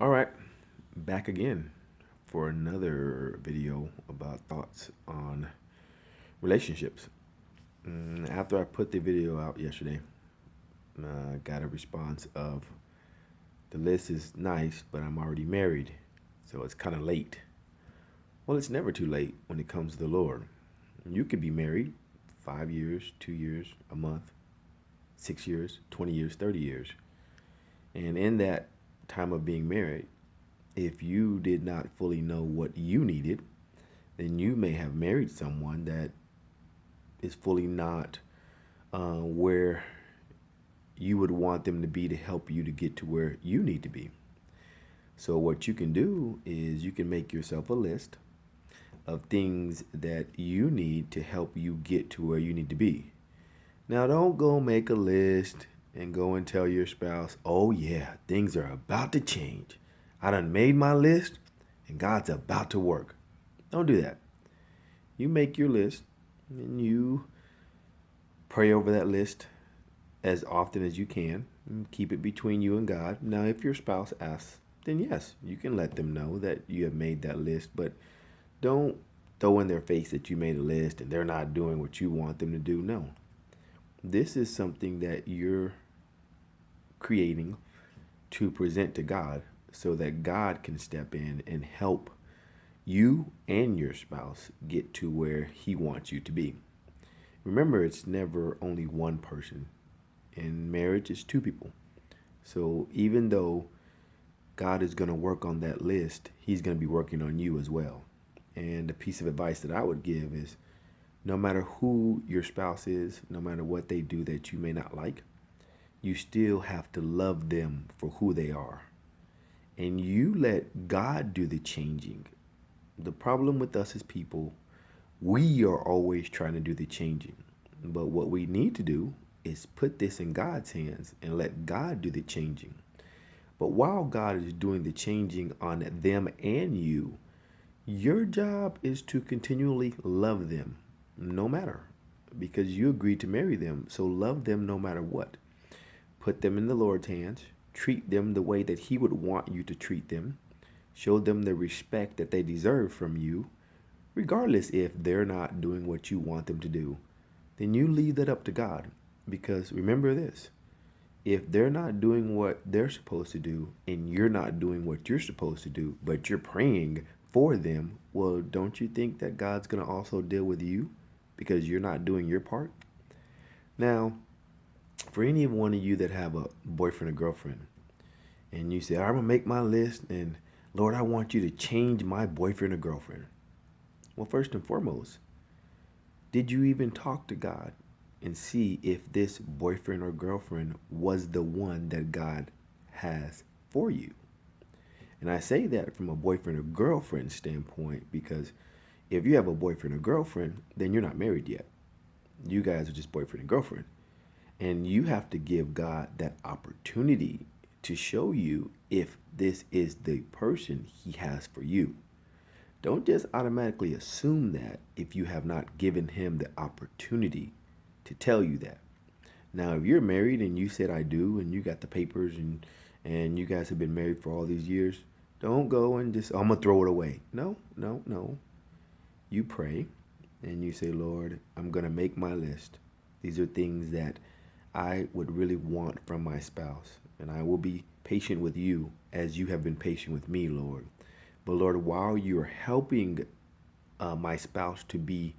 All right, back again for another video about thoughts on relationships. After I put the video out yesterday, I got a response of the list is nice, but I'm already married, so it's kind of late. Well, it's never too late when it comes to the Lord. You could be married 5 years, 2 years, a month, 6 years, 20 years, 30 years. And in that time of being married, if you did not fully know what you needed, then you may have married someone that is fully not where you would want them to be to help you to get to where you need to be. So, what you can do is you can make yourself a list of things that you need to help you get to where you need to be. Now, don't go make a list and go and tell your spouse, oh, yeah, things are about to change. I done made my list and God's about to work. Don't do that. You make your list and you pray over that list as often as you can. And keep it between you and God. Now, if your spouse asks, then yes, you can let them know that you have made that list, but don't throw in their face that you made a list and they're not doing what you want them to do. No. This is something that you're creating to present to God so that God can step in and help you and your spouse get to where He wants you to be. Remember, it's never only one person. In marriage, it's two people. So even though God is going to work on that list, He's going to be working on you as well. And the piece of advice that I would give is no matter who your spouse is, no matter what they do that you may not like, you still have to love them for who they are. And you let God do the changing. The problem with us as people, we are always trying to do the changing. But what we need to do is put this in God's hands and let God do the changing. But while God is doing the changing on them and you, your job is to continually love them, no matter, because you agreed to marry them. So love them no matter what. Put them in the Lord's hands. Treat them the way that He would want you to treat them. Show them the respect that they deserve from you, regardless if they're not doing what you want them to do. Then you leave that up to God. Because remember this, if they're not doing what they're supposed to do and you're not doing what you're supposed to do, but you're praying for them, well, don't you think that God's going to also deal with you because you're not doing your part? Now, for any one of you that have a boyfriend or girlfriend and you say, I'm going to make my list and Lord, I want you to change my boyfriend or girlfriend. Well, first and foremost, did you even talk to God and see if this boyfriend or girlfriend was the one that God has for you? And I say that from a boyfriend or girlfriend standpoint because if you have a boyfriend or girlfriend, then you're not married yet. You guys are just boyfriend and girlfriend. And you have to give God that opportunity to show you if this is the person He has for you. Don't just automatically assume that if you have not given Him the opportunity to tell you that. Now, if you're married and you said I do and you got the papers and you guys have been married for all these years, don't go and just, I'm going to throw it away. No, no, no. You pray and you say, Lord, I'm going to make my list. These are things that I would really want from my spouse. And I will be patient with you as you have been patient with me, Lord. But Lord, while you're helping my spouse to be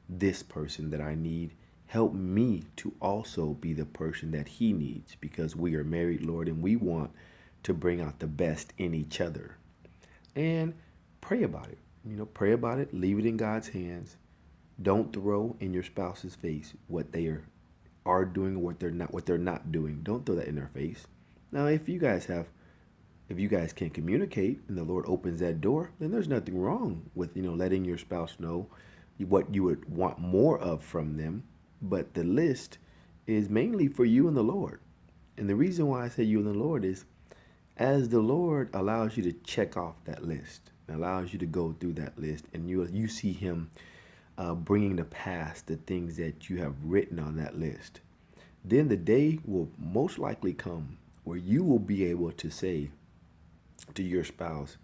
this person that I need, help me to also be the person that he needs because we are married, Lord, and we want to bring out the best in each other. And pray about it. Pray about it. Leave it in God's hands. Don't throw in your spouse's face what they are doing or what they're not doing. Don't throw that in their face. Now, if you guys can communicate and the Lord opens that door, then there's nothing wrong with, letting your spouse know what you would want more of from them. But the list is mainly for you and the Lord. And the reason why I say you and the Lord is as the Lord allows you to check off that list, allows you to go through that list, and you see Him bringing to pass the things that you have written on that list, then the day will most likely come where you will be able to say, to your spouse.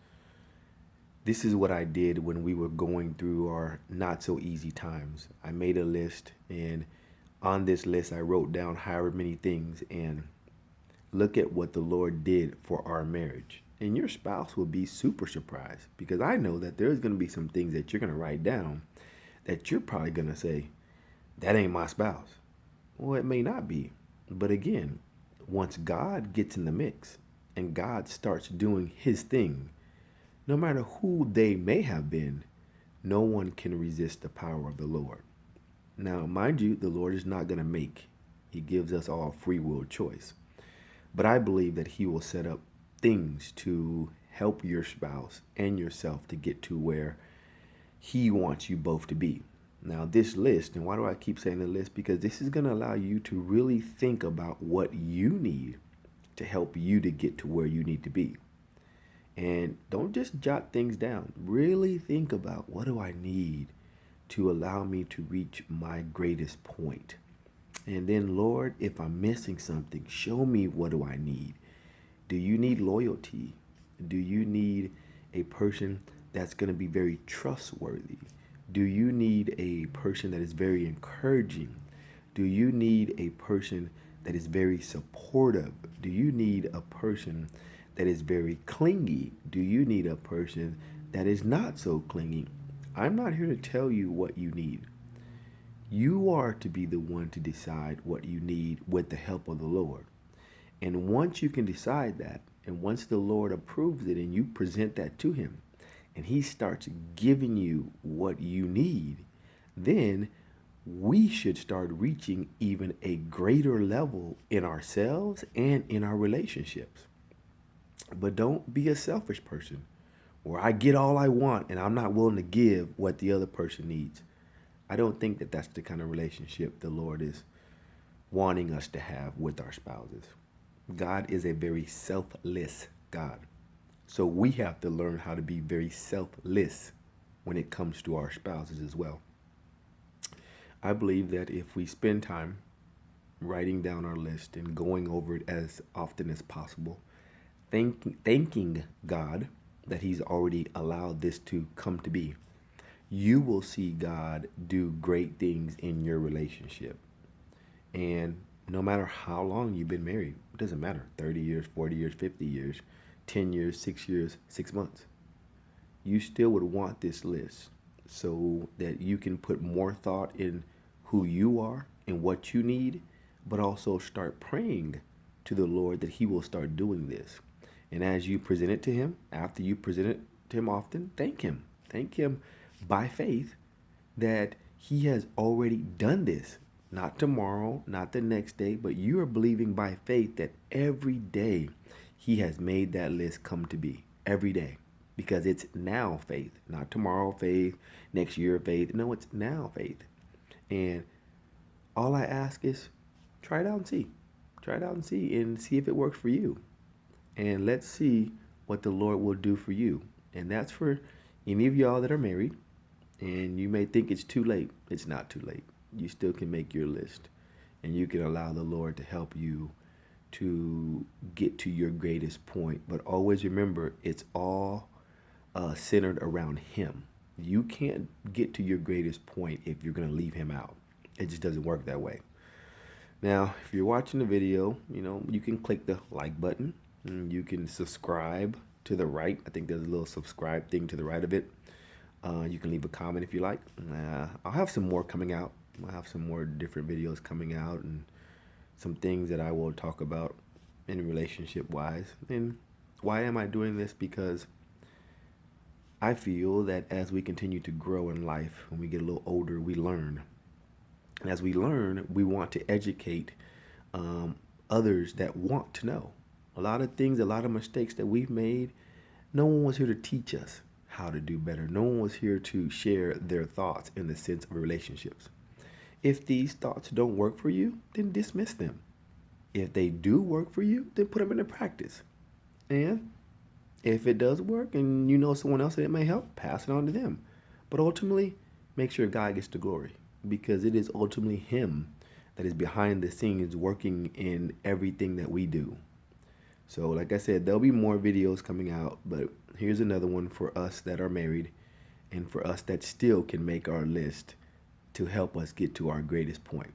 This is what I did when we were going through our not so easy times. I made a list, and on this list, I wrote down however many things, and look at what the Lord did for our marriage. And your spouse will be super surprised because I know that there's going to be some things that you're going to write down that you're probably going to say, that ain't my spouse. Well, it may not be. But again, once God gets in the mix and God starts doing his thing, no matter who they may have been, no one can resist the power of the Lord. Now, mind you, the Lord is not going to make. He gives us all free will choice. But I believe that he will set up things to help your spouse and yourself to get to where he wants you both to be. Now, this list, and why do I keep saying the list? Because this is going to allow you to really think about what you need to help you to get to where you need to be. And don't just jot things down. Really think about, what do I need to allow me to reach my greatest point? And then, Lord, if I'm missing something, show me, what do I need? Do you need loyalty? Do you need a person that's going to be very trustworthy? Do you need a person that is very encouraging? Do you need a person that is very supportive? Do you need a person that is very clingy? Do you need a person that is not so clingy? I'm not here to tell you what you need. You are to be the one to decide what you need with the help of the Lord. And once you can decide that, and once the Lord approves it and you present that to him, and he starts giving you what you need, then we should start reaching even a greater level in ourselves and in our relationships. But don't be a selfish person where I get all I want and I'm not willing to give what the other person needs. I don't think that that's the kind of relationship the Lord is wanting us to have with our spouses. God is a very selfless God. So we have to learn how to be very selfless when it comes to our spouses as well. I believe that if we spend time writing down our list and going over it as often as possible, thanking God that he's already allowed this to come to be, you will see God do great things in your relationship. And no matter how long you've been married, it doesn't matter, 30 years, 40 years, 50 years, 10 years, 6 years, 6 months, you still would want this list so that you can put more thought in who you are and what you need, but also start praying to the Lord that he will start doing this. And as you present it to him, after you present it to him often, thank him. Thank him by faith that he has already done this. Not tomorrow, not the next day, but you are believing by faith that every day he has made that list come to be. Every day. Because it's now faith, not tomorrow faith, next year faith. No, it's now faith. And all I ask is try it out and see. Try it out and see if it works for you. And let's see what the Lord will do for you. And that's for any of y'all that are married. And you may think it's too late. It's not too late. You still can make your list. And you can allow the Lord to help you to get to your greatest point. But always remember, it's all centered around him. You can't get to your greatest point if you're going to leave him out. It just doesn't work that way. Now, if you're watching the video, you can click the like button. And you can subscribe to the right. I think there's a little subscribe thing to the right of it. You can leave a comment if you like. I'll have some more coming out. I'll have some more different videos coming out and some things that I will talk about in relationship wise. And why am I doing this? Because I feel that as we continue to grow in life, when we get a little older, we learn. And as we learn, we want to educate others that want to know. A lot of things, a lot of mistakes that we've made, no one was here to teach us how to do better. No one was here to share their thoughts in the sense of relationships. If these thoughts don't work for you, then dismiss them. If they do work for you, then put them into practice. And if it does work and you know someone else that it may help, pass it on to them. But ultimately, make sure God gets the glory, because it is ultimately him that is behind the scenes working in everything that we do. So, like I said, there'll be more videos coming out, but here's another one for us that are married and for us that still can make our list to help us get to our greatest point.